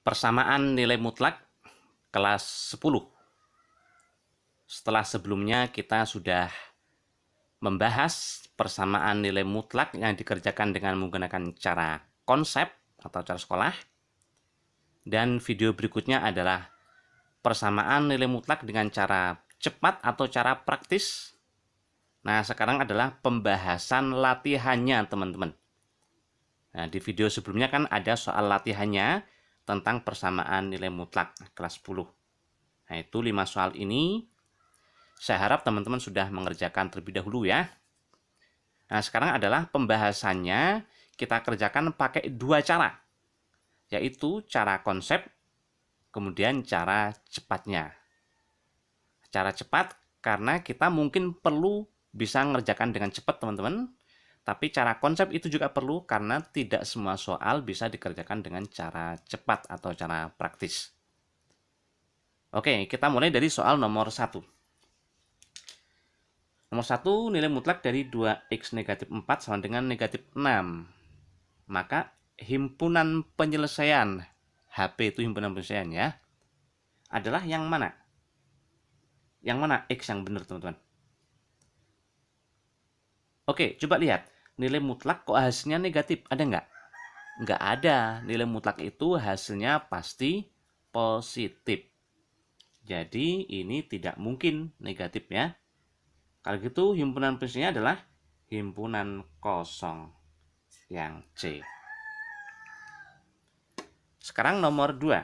Persamaan nilai mutlak kelas 10. Setelah sebelumnya kita sudah membahas persamaan nilai mutlak yang dikerjakan dengan menggunakan cara konsep atau cara sekolah. Dan video berikutnya adalah persamaan nilai mutlak dengan cara cepat atau cara praktis. Nah, sekarang adalah pembahasan latihannya, teman-teman. Nah, di video sebelumnya kan ada soal latihannya tentang persamaan nilai mutlak kelas 10. Nah, itu 5 soal ini. Saya harap teman-teman sudah mengerjakan terlebih dahulu ya. Nah, sekarang adalah pembahasannya kita kerjakan pakai dua cara. Yaitu cara konsep, kemudian cara cepatnya. Cara cepat karena kita mungkin perlu bisa mengerjakan dengan cepat, teman-teman. Tapi cara konsep itu juga perlu karena tidak semua soal bisa dikerjakan dengan cara cepat atau cara praktis. Oke, kita mulai dari soal nomor 1. Nomor 1, nilai mutlak dari 2x negatif 4 sama dengan negatif 6. Maka himpunan penyelesaian, HP itu himpunan penyelesaian ya, adalah yang mana? Yang mana X yang benar, teman-teman? Oke, coba lihat. Nilai mutlak kok hasilnya negatif? Ada nggak? Nggak ada. Nilai mutlak itu hasilnya pasti positif. Jadi ini tidak mungkin negatif ya. Kalau gitu himpunan penyelesaiannya adalah himpunan kosong yang C. Sekarang nomor 2.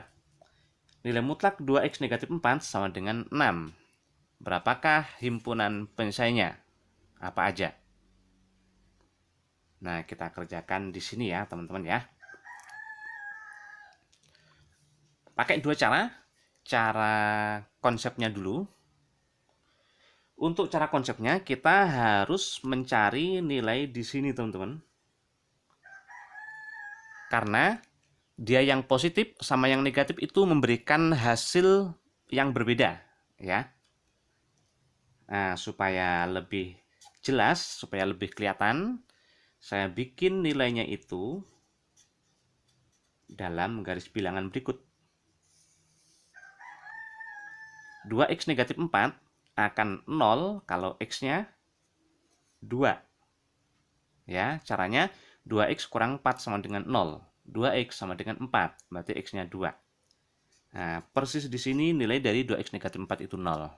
Nilai mutlak 2x negatif 4 sama dengan 6. Berapakah himpunan penyelesaiannya? Apa aja? Nah, kita kerjakan di sini ya, teman-teman ya. Pakai dua cara. Cara konsepnya dulu. Untuk cara konsepnya, kita harus mencari nilai di sini, teman-teman. Karena dia yang positif sama yang negatif itu memberikan hasil yang berbeda, ya. Nah, supaya lebih jelas, supaya lebih kelihatan, saya bikin nilainya itu dalam garis bilangan berikut. 2x negatif 4 akan 0 kalau x-nya 2. Ya, caranya 2x kurang 4 sama dengan 0. 2x sama dengan 4, berarti x-nya 2. Nah, persis di sini nilai dari 2x negatif 4 itu 0.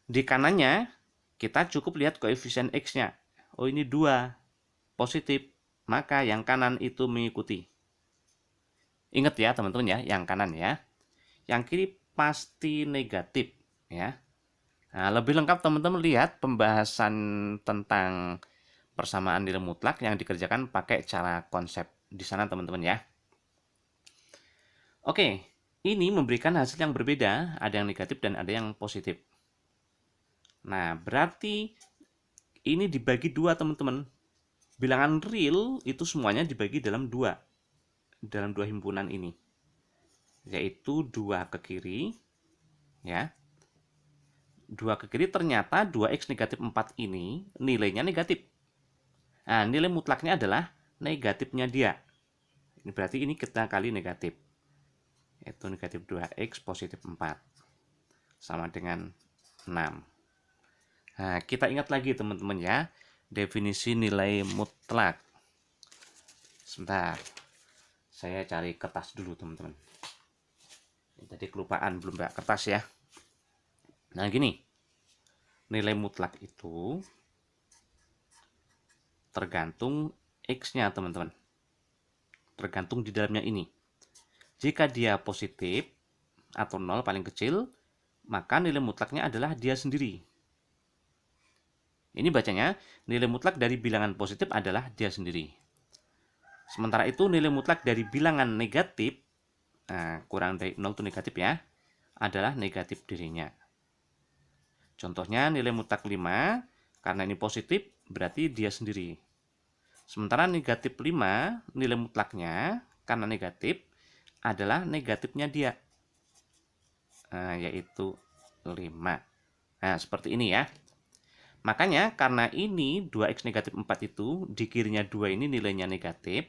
Di kanannya, kita cukup lihat koefisien x-nya. Oh, ini 2. Positif, maka yang kanan itu mengikuti. Ingat ya teman-teman ya, yang kanan ya. Yang kiri pasti negatif ya. Nah, lebih lengkap teman-teman lihat pembahasan tentang persamaan nilai mutlak yang dikerjakan pakai cara konsep di sana teman-teman ya. Oke, ini memberikan hasil yang berbeda, ada yang negatif dan ada yang positif. Nah, berarti ini dibagi dua teman-teman. Bilangan real itu semuanya dibagi dalam dua himpunan ini, yaitu 2 ke kiri ya. 2 ke kiri ternyata 2x negatif 4 ini nilainya negatif. Nah, nilai mutlaknya adalah negatifnya dia. Ini berarti ini kita kali negatif, yaitu negatif 2x positif 4 sama dengan 6. Nah, kita ingat lagi teman-teman ya, definisi nilai mutlak. Sebentar, saya cari kertas dulu teman-teman. Tadi kelupaan belum bawa kertas ya. Nah gini, nilai mutlak itu tergantung x-nya teman-teman. Tergantung di dalamnya ini. Jika dia positif atau 0 paling kecil, maka nilai mutlaknya adalah dia sendiri. Ini bacanya, nilai mutlak dari bilangan positif adalah dia sendiri. Sementara itu nilai mutlak dari bilangan negatif, nah, kurang dari 0 itu negatif ya, adalah negatif dirinya. Contohnya nilai mutlak 5, karena ini positif, berarti dia sendiri. Sementara negatif 5, nilai mutlaknya, karena negatif, adalah negatifnya dia. Nah, yaitu 5. Nah, seperti ini ya. Makanya karena ini 2x negatif 4 itu, di kirinya 2 ini nilainya negatif,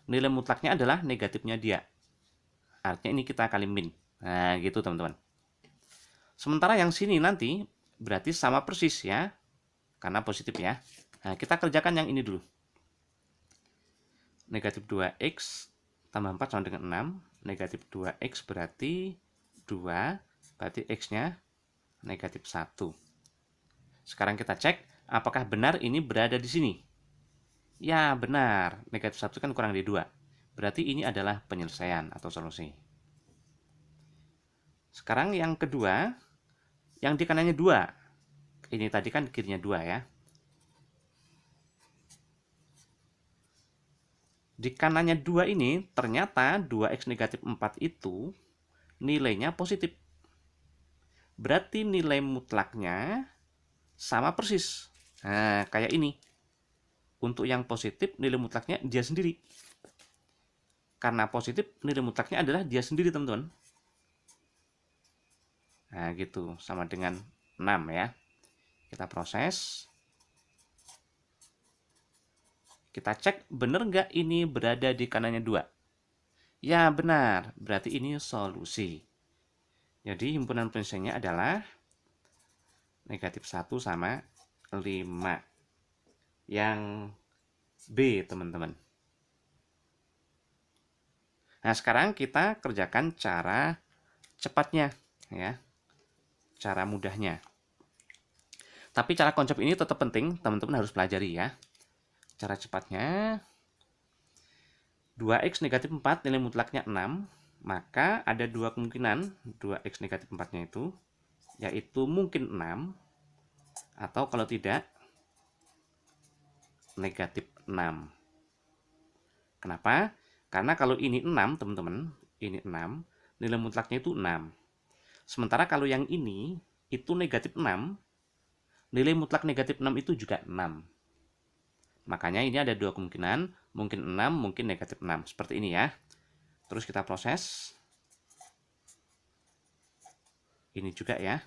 nilai mutlaknya adalah negatifnya dia. artinya ini kita kali min. Nah, gitu teman-teman. Sementara yang sini nanti berarti sama persis ya, karena positif ya. Nah, kita kerjakan yang ini dulu. Negatif 2x tambah 4 sama dengan 6. Negatif 2x berarti 2, berarti x-nya negatif 1. Sekarang kita cek, apakah benar ini berada di sini? Ya, benar. Negatif 1 kan kurang dari 2. Berarti ini adalah penyelesaian atau solusi. Sekarang yang kedua, yang di kanannya 2. Ini tadi kan kirinya 2 ya. Di kanannya 2 ini, ternyata 2x negatif 4 itu nilainya positif. Berarti nilai mutlaknya sama persis. Nah, kayak ini. Untuk yang positif, nilai mutlaknya dia sendiri. Karena positif, nilai mutlaknya adalah dia sendiri, teman-teman. Nah, gitu. Sama dengan 6 ya. Kita proses. Kita cek, benar nggak ini berada di kanannya 2? Ya, benar. Berarti ini solusi. Jadi, himpunan penyelesaiannya adalah negatif 1 sama 5. Yang B, teman-teman. Nah, sekarang kita kerjakan cara cepatnya, ya. Cara mudahnya. Tapi cara konsep ini tetap penting, teman-teman harus pelajari ya. Cara cepatnya, 2x negatif 4 nilai mutlaknya 6, maka ada dua kemungkinan 2x negatif 4-nya itu, yaitu mungkin 6, atau kalau tidak, negatif 6. Kenapa? Karena kalau ini 6, teman-teman, ini 6, nilai mutlaknya itu 6. Sementara kalau yang ini, itu negatif 6, nilai mutlak negatif 6 itu juga 6. Makanya ini ada dua kemungkinan, mungkin 6, mungkin negatif 6. Seperti ini ya. Terus kita proses. Ini juga ya.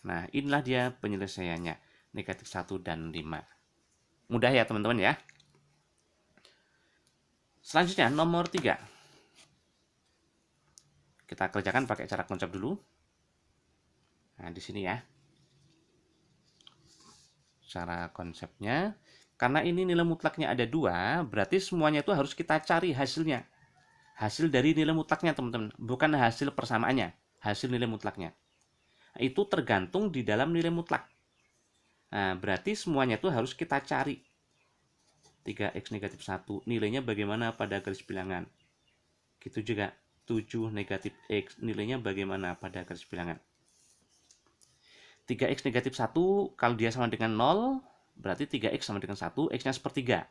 Nah, inilah dia penyelesaiannya. Negatif 1 dan 5. Mudah ya teman-teman ya. Selanjutnya nomor 3. Kita kerjakan pakai cara konsep dulu. Nah, di sini ya. Cara konsepnya, karena ini nilai mutlaknya ada 2, berarti semuanya itu harus kita cari hasilnya. Hasil dari nilai mutlaknya, teman-teman. Bukan hasil persamaannya, hasil nilai mutlaknya. Itu tergantung di dalam nilai mutlak. Nah, berarti semuanya itu harus kita cari. 3x negatif 1, nilainya bagaimana pada garis bilangan. Gitu juga, 7 negatif x, nilainya bagaimana pada garis bilangan. 3x negatif 1, kalau dia sama dengan 0, berarti 3x sama dengan 1, x-nya sepertiga.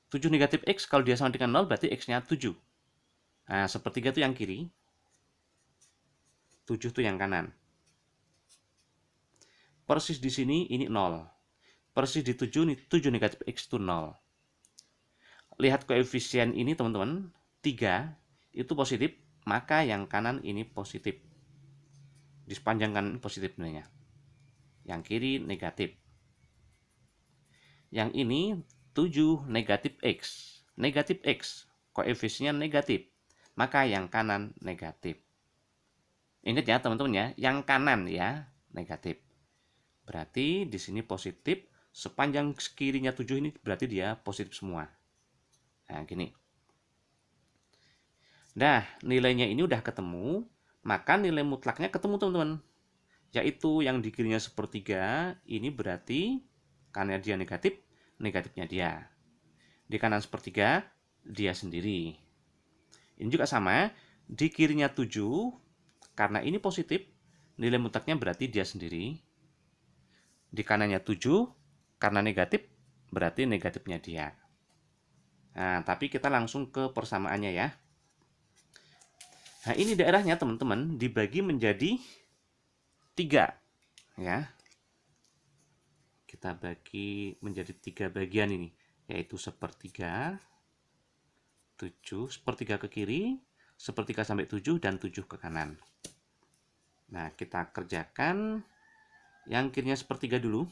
7 negatif x, kalau dia sama dengan 0, berarti x-nya 7. Nah, sepertiga itu yang kiri. 7 itu yang kanan. Persis di sini, ini 0. Persis di 7, ini 7 negatif x itu 0. Lihat koefisien ini, teman-teman. 3, itu positif, maka yang kanan ini positif. Di sepanjang kanan positif nilainya. Yang kiri negatif. Yang ini 7 negatif x. Negatif x. Koefisiennya negatif. Maka yang kanan negatif. Ingat ya teman-teman ya. Yang kanan ya negatif. Berarti di sini positif. Sepanjang kirinya 7 ini berarti dia positif semua. Nah gini. Nah nilainya ini udah ketemu. Maka nilai mutlaknya ketemu teman-teman. Yaitu yang di kirinya sepertiga. Ini berarti karena dia negatif, negatifnya dia. Di kanan sepertiga, dia sendiri. Ini juga sama. Di kirinya 7, karena ini positif, nilai mutlaknya berarti dia sendiri. Di kanannya 7, karena negatif, berarti negatifnya dia. Nah, tapi kita langsung ke persamaannya ya. Nah, ini daerahnya teman-teman dibagi menjadi 3. Ya. Kita bagi menjadi 3 bagian ini, yaitu sepertiga, 7, sepertiga ke kiri, sepertiga sampai 7, dan 7 ke kanan. Nah, kita kerjakan yang kirinya sepertiga dulu.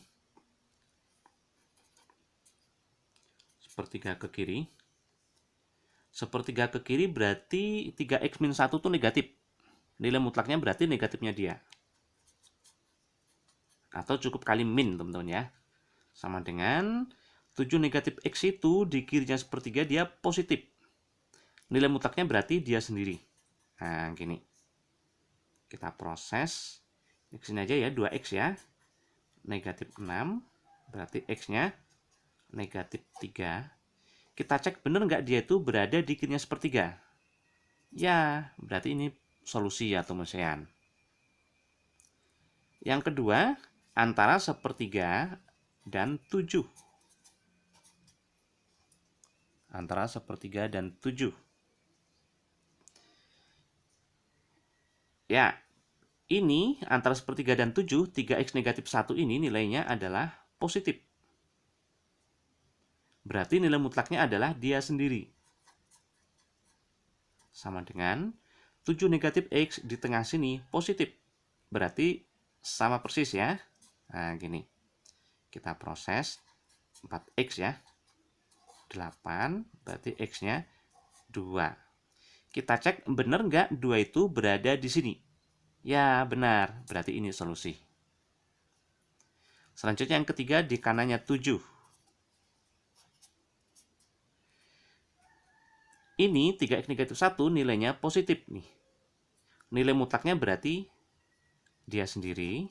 Sepertiga ke kiri. Sepertiga ke kiri berarti 3x min 1 itu negatif. Nilai mutlaknya berarti negatifnya dia. Atau cukup kali min, teman-teman ya. Sama dengan 7 negatif x itu di kirinya sepertiga dia positif. Nilai mutlaknya berarti dia sendiri. Nah, gini. Kita proses. X ini aja ya, 2x ya. Negatif 6. Berarti x-nya negatif 3. Kita cek benar nggak dia itu berada di kirinya sepertiga. Ya, berarti ini solusi atau penyelesaian. Yang kedua, antara sepertiga dan 7. Antara sepertiga dan 7. Ya, ini antara sepertiga dan 7, 3x negatif 1 ini nilainya adalah positif. Berarti nilai mutlaknya adalah dia sendiri. Sama dengan 7 negatif x di tengah sini positif. Berarti sama persis ya. Nah, gini. Kita proses 4x ya. 8, berarti x-nya 2. Kita cek benar nggak 2 itu berada di sini. Ya, benar. Berarti ini solusi. Selanjutnya yang ketiga di kanannya 7. Ini 3x negatif 1 nilainya positif nih. Nilai mutlaknya berarti dia sendiri.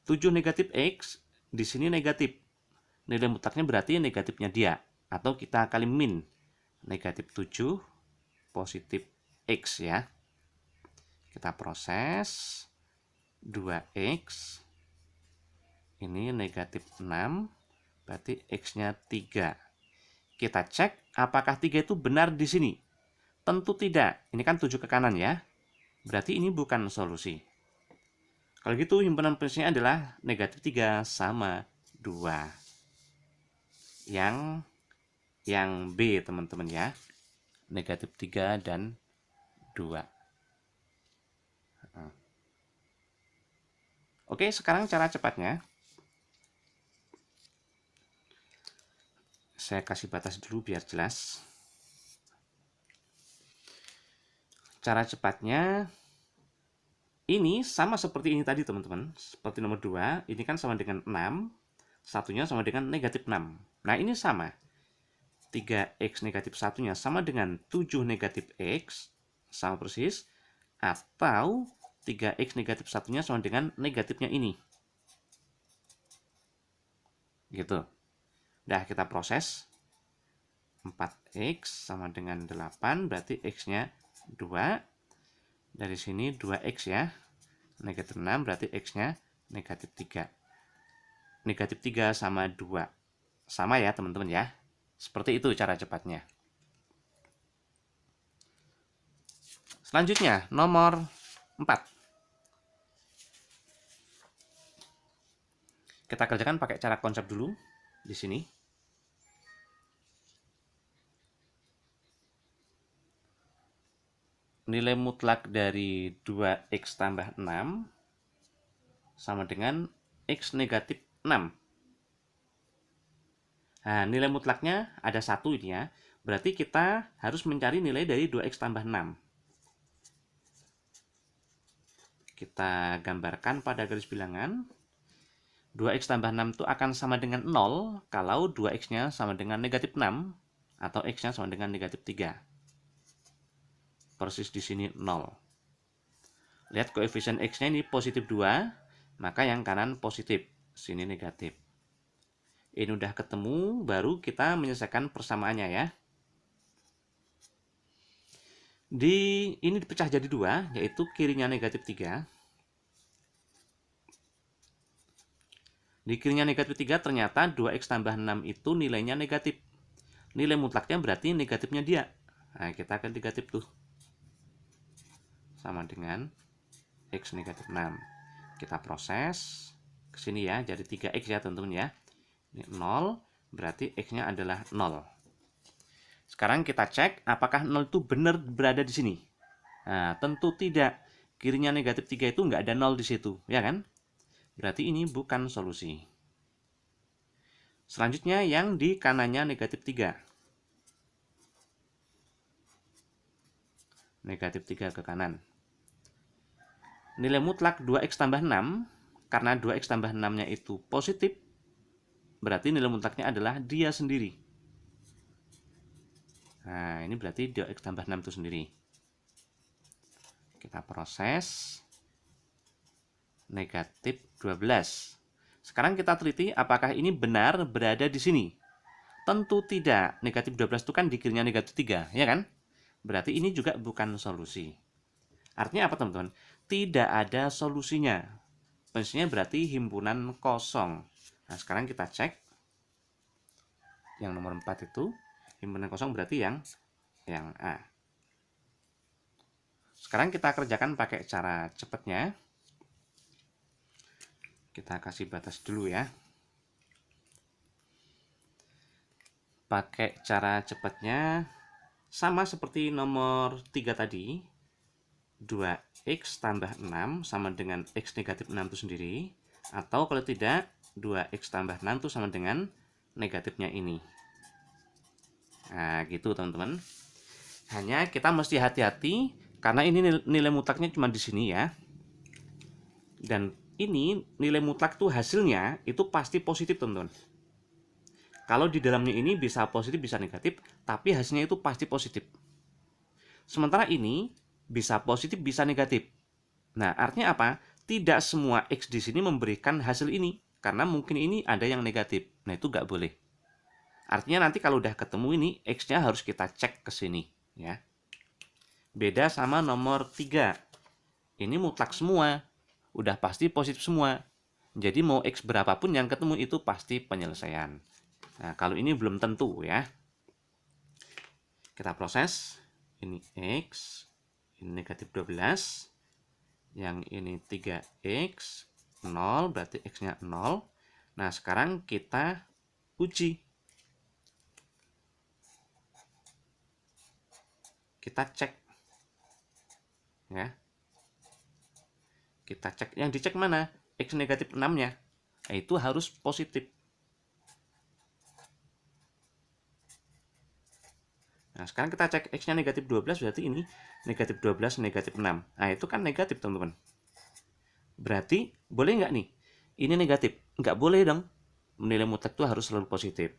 7 negatif x di sini negatif. Nilai mutlaknya berarti negatifnya dia. Atau kita kali min. Negatif 7 positif x ya. Kita proses 2x. Ini negatif 6. Berarti x-nya 3. Kita cek apakah 3 itu benar di sini. Tentu tidak. Ini kan 7 ke kanan ya. Berarti ini bukan solusi. Kalau gitu himpunan prinsipnya adalah negatif 3 sama 2. Yang B teman-teman ya. Negatif 3 dan 2. Oke, sekarang cara cepatnya. Saya kasih batas dulu biar jelas. Cara cepatnya ini sama seperti ini tadi teman-teman. Seperti nomor 2, ini kan sama dengan 6. Satunya sama dengan negatif 6. Nah ini sama. 3x negatif satunya sama dengan 7 negatif x. Sama persis. Atau 3x negatif satunya sama dengan negatifnya ini. Gitu. Udah kita proses. 4x sama dengan 8. Berarti x-nya 2. Dari sini 2x ya. Negatif 6 berarti x-nya negatif 3. Negatif 3 sama 2. Sama ya teman-teman ya. Seperti itu cara cepatnya. Selanjutnya nomor 4. Kita kerjakan pakai cara konsep dulu di sini. Nilai mutlak dari 2x tambah 6 sama dengan x negatif 6. Nah, nilai mutlaknya ada 1 ini ya. Berarti kita harus mencari nilai dari 2x tambah 6. Kita gambarkan pada garis bilangan. 2x tambah 6 itu akan sama dengan 0 kalau 2x-nya sama dengan negatif 6 atau x-nya sama dengan negatif 3. Persis di sini 0. Lihat koefisien x-nya ini positif 2, maka yang kanan positif, sini negatif. Ini udah ketemu, baru kita menyelesaikan persamaannya ya. Ini dipecah jadi 2, yaitu kirinya negatif 3. Di kirinya negatif 3 ternyata 2x tambah 6 itu nilainya negatif. Nilai mutlaknya berarti negatifnya dia. Nah, kita akan negatif tuh. Sama dengan x negatif 6. Kita proses ke sini ya, jadi 3x ya teman-teman ya. Ini 0, berarti x-nya adalah 0. Sekarang kita cek apakah 0 itu benar berada di sini. Nah, tentu tidak. Kirinya negatif 3 itu nggak ada 0 di situ, ya kan? Berarti ini bukan solusi. Selanjutnya yang di kanannya negatif 3. negatif 3 ke kanan. Nilai mutlak 2x tambah 6, karena 2x tambah 6-nya itu positif, berarti nilai mutlaknya adalah dia sendiri. Nah, ini berarti 2x tambah 6 itu sendiri. Kita proses. Negatif 12. Sekarang kita teliti apakah ini benar berada di sini. Tentu tidak. Negatif 12 itu kan di kirinya negatif 3, ya kan? Berarti ini juga bukan solusi. Artinya apa, teman-teman? Tidak ada solusinya. Fungsinya berarti himpunan kosong. Nah, sekarang kita cek. Yang nomor 4 itu, himpunan kosong berarti yang A. Sekarang kita kerjakan pakai cara cepatnya. Kita kasih batas dulu ya. Pakai cara cepatnya sama seperti nomor 3 tadi. 2x tambah 6 sama dengan x negatif 6 itu sendiri. Atau kalau tidak, 2x tambah 6 itu sama dengan negatifnya ini. Nah, gitu teman-teman. Hanya kita mesti hati-hati karena ini nilai mutlaknya cuma di sini ya. Dan ini nilai mutlak tuh hasilnya itu pasti positif, teman-teman. Kalau di dalamnya ini bisa positif, bisa negatif, tapi hasilnya itu pasti positif. Sementara ini bisa positif, bisa negatif. Nah, artinya apa? Tidak semua X di sini memberikan hasil ini. Karena mungkin ini ada yang negatif. Nah, itu nggak boleh. Artinya nanti kalau udah ketemu ini, X-nya harus kita cek ke sini. Ya. Beda sama nomor 3. Ini mutlak semua. Udah pasti positif semua. Jadi mau X berapapun yang ketemu itu pasti penyelesaian. Nah, kalau ini belum tentu ya. Kita proses. Ini X. Ini negatif 12. Yang ini 3x 0, berarti x-nya 0. Nah, sekarang kita uji. Kita cek. Ya. Kita cek. Yang dicek mana? X negatif 6-nya. Nah, itu harus positif. Nah, sekarang kita cek X-nya negatif 12, berarti ini negatif 12, negatif 6. Nah, itu kan negatif, teman-teman. Berarti, boleh nggak nih? Ini negatif. Nggak boleh dong. Nilai mutlak itu harus selalu positif.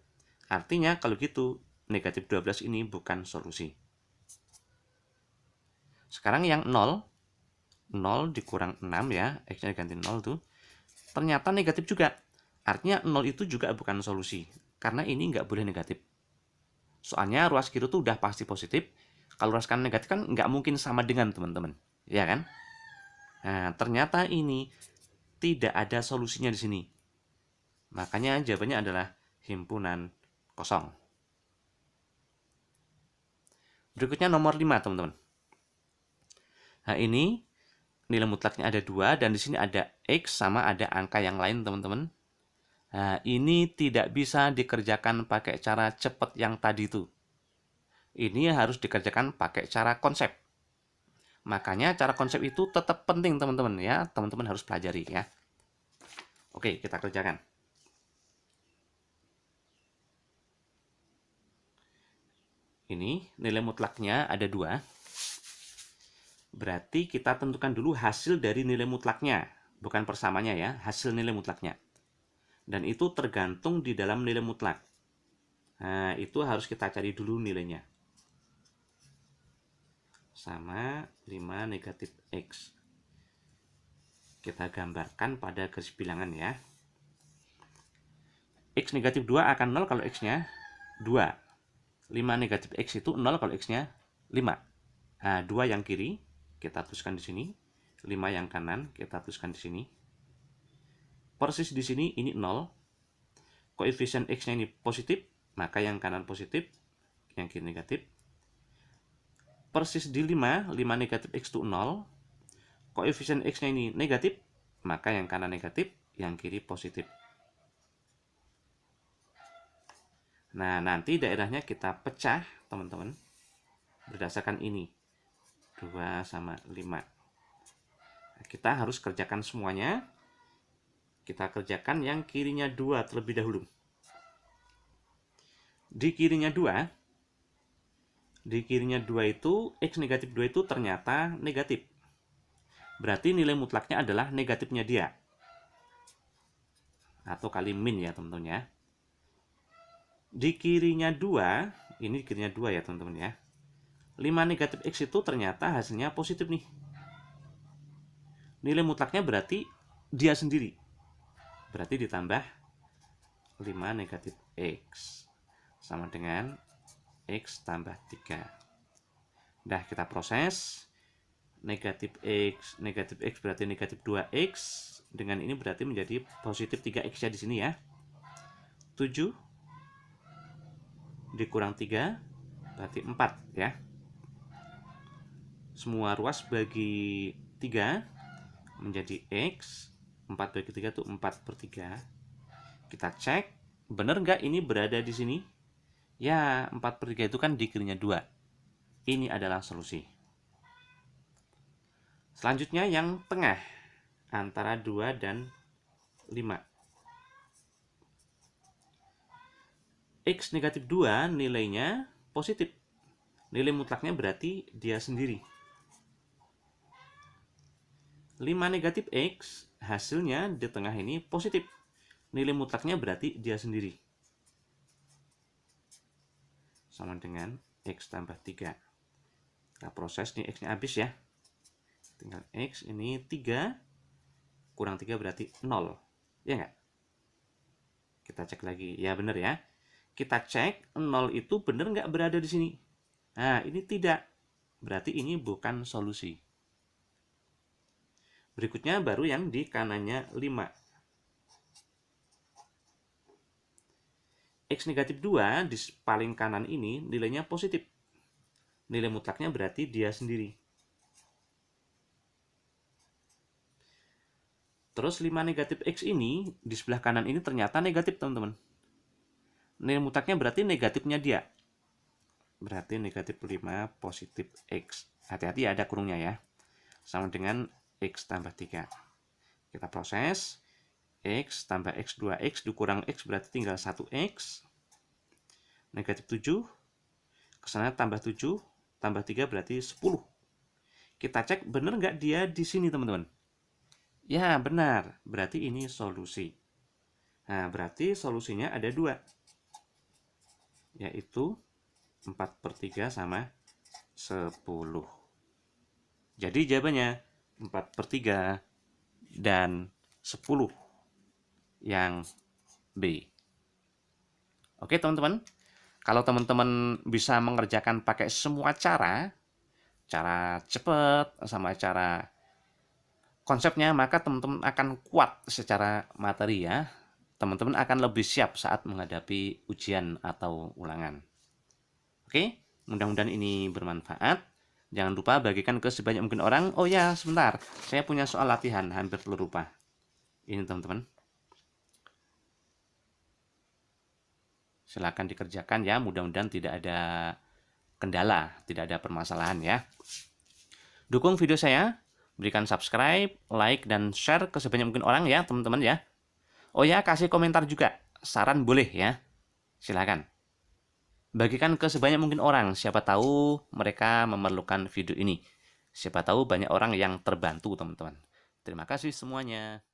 Artinya, kalau gitu, negatif 12 ini bukan solusi. Sekarang yang 0 dikurang 6 ya, X-nya diganti 0 tuh, ternyata negatif juga. Artinya 0 itu juga bukan solusi. Karena ini nggak boleh negatif. Soalnya ruas kiri itu udah pasti positif. Kalau ruas kanan negatif kan nggak mungkin sama dengan, teman-teman. Ya kan? Nah, ternyata ini tidak ada solusinya di sini. Makanya jawabannya adalah himpunan kosong. Berikutnya nomor 5, teman-teman. Nah, ini nilai mutlaknya ada 2 dan di sini ada X sama ada angka yang lain, teman-teman. Nah, ini tidak bisa dikerjakan pakai cara cepat yang tadi itu. Ini harus dikerjakan pakai cara konsep. Makanya cara konsep itu tetap penting, teman-teman ya. Teman-teman harus pelajari ya. Oke, kita kerjakan. Ini nilai mutlaknya ada 2. Berarti kita tentukan dulu hasil dari nilai mutlaknya. Bukan persamanya ya, hasil nilai mutlaknya. Dan itu tergantung di dalam nilai mutlak. Nah, itu harus kita cari dulu nilainya. Sama 5 negatif X. Kita gambarkan pada garis bilangan ya. X negatif 2 akan 0 kalau X-nya 2. 5 negatif X itu 0 kalau X-nya 5. Nah, 2 yang kiri kita tuliskan di sini. 5 yang kanan kita tuliskan di sini. Persis di sini ini 0. Koefisien X-nya ini positif, maka yang kanan positif, yang kiri negatif. Persis di 5 negatif X itu 0. Koefisien X-nya ini negatif, maka yang kanan negatif, yang kiri positif. Nah, nanti daerahnya kita pecah, teman-teman. Berdasarkan ini. 2 sama 5. Nah, kita harus kerjakan semuanya. Kita kerjakan yang kirinya 2 terlebih dahulu. Di kirinya 2, Di kirinya 2 itu, X negatif 2 itu ternyata negatif. Berarti nilai mutlaknya adalah negatifnya dia. Atau kali min ya teman-teman ya. Di kirinya 2, ini kirinya 2 ya teman-teman ya. 5 negatif X itu ternyata hasilnya positif nih. Nilai mutlaknya berarti dia sendiri. Berarti ditambah 5 negatif X. Sama dengan X tambah 3. Nah, kita proses. Negatif X berarti negatif 2X. Dengan ini berarti menjadi positif 3X ya di sini ya. 7 dikurang 3 berarti 4 ya. Semua ruas bagi 3 menjadi X. 4 bagi 3 itu 4/3. Kita cek, benar nggak ini berada di sini? Ya, 4/3 itu kan di kirinya 2. Ini adalah solusi. Selanjutnya yang tengah, antara 2 dan 5. X negatif 2 nilainya positif. Nilai mutlaknya berarti dia sendiri. 5 negatif X, hasilnya di tengah ini positif. Nilai mutlaknya berarti dia sendiri. Sama dengan X tambah 3. Kita proses nih X-nya habis ya. Tinggal X ini 3. Kurang 3 berarti 0. Ya nggak? Kita cek lagi. Ya benar ya. Kita cek 0 itu benar nggak berada di sini. Nah, ini tidak. Berarti ini bukan solusi. Berikutnya baru yang di kanannya 5. X negatif 2 di paling kanan ini nilainya positif. Nilai mutlaknya berarti dia sendiri. Terus 5 negatif X ini di sebelah kanan ini ternyata negatif teman-teman. Nilai mutlaknya berarti negatifnya dia. Berarti negatif 5 positif X. Hati-hati ada kurungnya ya. Sama dengan X tambah 3. Kita proses. X tambah X 2X dikurang X berarti tinggal 1X. Negatif 7. Kesana tambah 7. Tambah 3 berarti 10. Kita cek benar nggak dia di sini teman-teman. Ya benar. Berarti ini solusi. Nah berarti solusinya ada 2. Yaitu 4/3 sama 10. Jadi jawabannya 4/3 dan 10 yang B. Oke teman-teman, kalau teman-teman bisa mengerjakan pakai semua cara cepat sama cara konsepnya, maka teman-teman akan kuat secara materi ya. Teman-teman akan lebih siap saat menghadapi ujian atau ulangan. Oke, mudah-mudahan ini bermanfaat. Jangan lupa bagikan ke sebanyak mungkin orang. Oh ya, sebentar. Saya punya soal latihan, hampir lupa. Ini teman-teman. Silakan dikerjakan ya, mudah-mudahan tidak ada kendala, tidak ada permasalahan ya. Dukung video saya, berikan subscribe, like, dan share ke sebanyak mungkin orang ya teman-teman ya. Oh ya, kasih komentar juga, saran boleh ya, silakan. Bagikan ke sebanyak mungkin orang, siapa tahu mereka memerlukan video ini. Siapa tahu banyak orang yang terbantu teman-teman. Terima kasih semuanya.